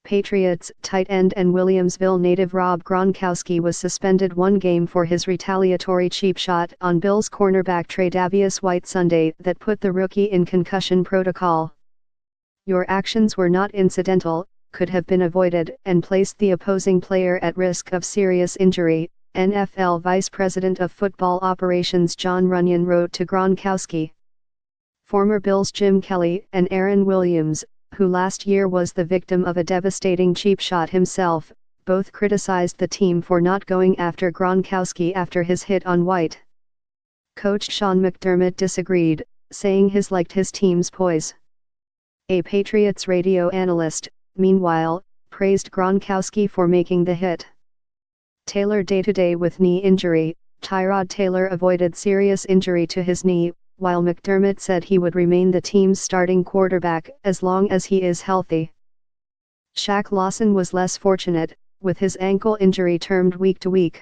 Patriots tight end and Williamsville native Rob Gronkowski was suspended 1 game for his retaliatory cheap shot on Bills cornerback Tre'Davious White Sunday that put the rookie in concussion protocol. "Your actions were not incidental, could have been avoided, and placed the opposing player at risk of serious injury," NFL Vice President of Football Operations John Runyon wrote to Gronkowski. Former Bills Jim Kelly and Aaron Williams, who last year was the victim of a devastating cheap shot himself, both criticized the team for not going after Gronkowski after his hit on White. Coach Sean McDermott disagreed, saying he liked his team's poise. A Patriots radio analyst, meanwhile, praised Gronkowski for making the hit. Taylor day-to-day with knee injury. Tyrod Taylor avoided serious injury to his knee, while McDermott said he would remain the team's starting quarterback as long as he is healthy. Shaq Lawson was less fortunate, with his ankle injury termed week to week.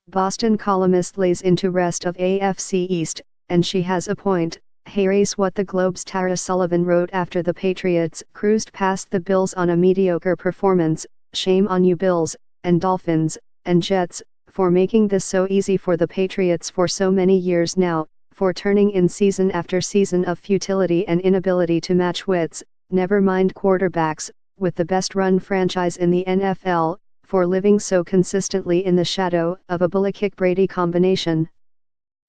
Boston columnist lays into rest of AFC East, and she has a point. Here's what the Globe's Tara Sullivan wrote after the Patriots cruised past the Bills on a mediocre performance: "Shame on you Bills, and Dolphins, and Jets, for making this so easy for the Patriots for so many years now, for turning in season after season of futility and inability to match wits, never mind quarterbacks, with the best run franchise in the NFL, for living so consistently in the shadow of a Belichick-Brady combination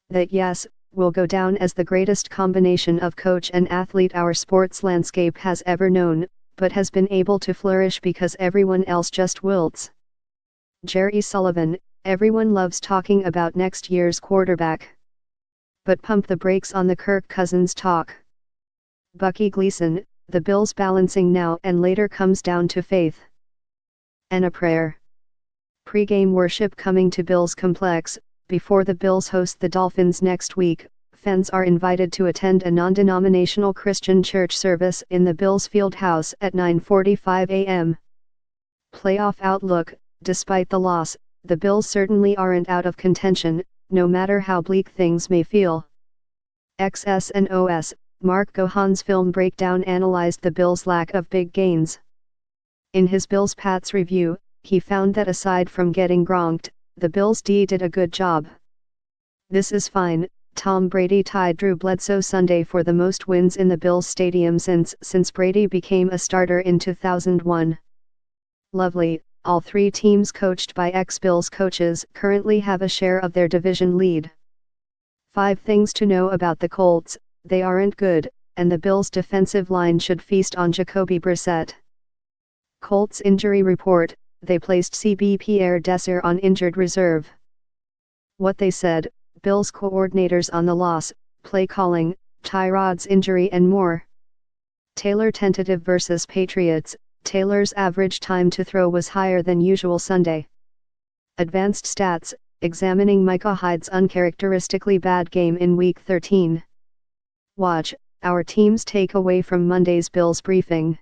that, yes, will go down as the greatest combination of coach and athlete our sports landscape has ever known, but has been able to flourish because everyone else just wilts." Jerry Sullivan: "Everyone loves talking about next year's quarterback. But pump the brakes on the Kirk Cousins talk." Bucky Gleason: "The Bills' balancing now and later comes down to faith and a prayer." Pre-game worship coming to Bills Complex. Before the Bills host the Dolphins next week, fans are invited to attend a non-denominational Christian church service in the Bills Field House at 9:45 a.m. Playoff outlook: despite the loss, the Bills certainly aren't out of contention, no matter how bleak things may feel. XS&OS, Mark Gohan's film breakdown analyzed the Bills' lack of big gains. In his Bills Pats review, he found that aside from getting gronked, the Bills' D did a good job. "This is fine." Tom Brady tied Drew Bledsoe Sunday for the most wins in the Bills stadium since Brady became a starter in 2001. "Lovely." All 3 teams coached by ex-Bills coaches currently have a share of their division lead. 5 things to know about the Colts: they aren't good, and the Bills' defensive line should feast on Jacoby Brissett. Colts injury report: they placed CB Pierre Desir on injured reserve. What they said: Bills coordinators on the loss, play calling, Tyrod's injury and more. Taylor tentative versus Patriots: Taylor's average time to throw was higher than usual Sunday. Advanced stats: examining Micah Hyde's uncharacteristically bad game in Week 13. Watch: our team's takeaway from Monday's Bills briefing.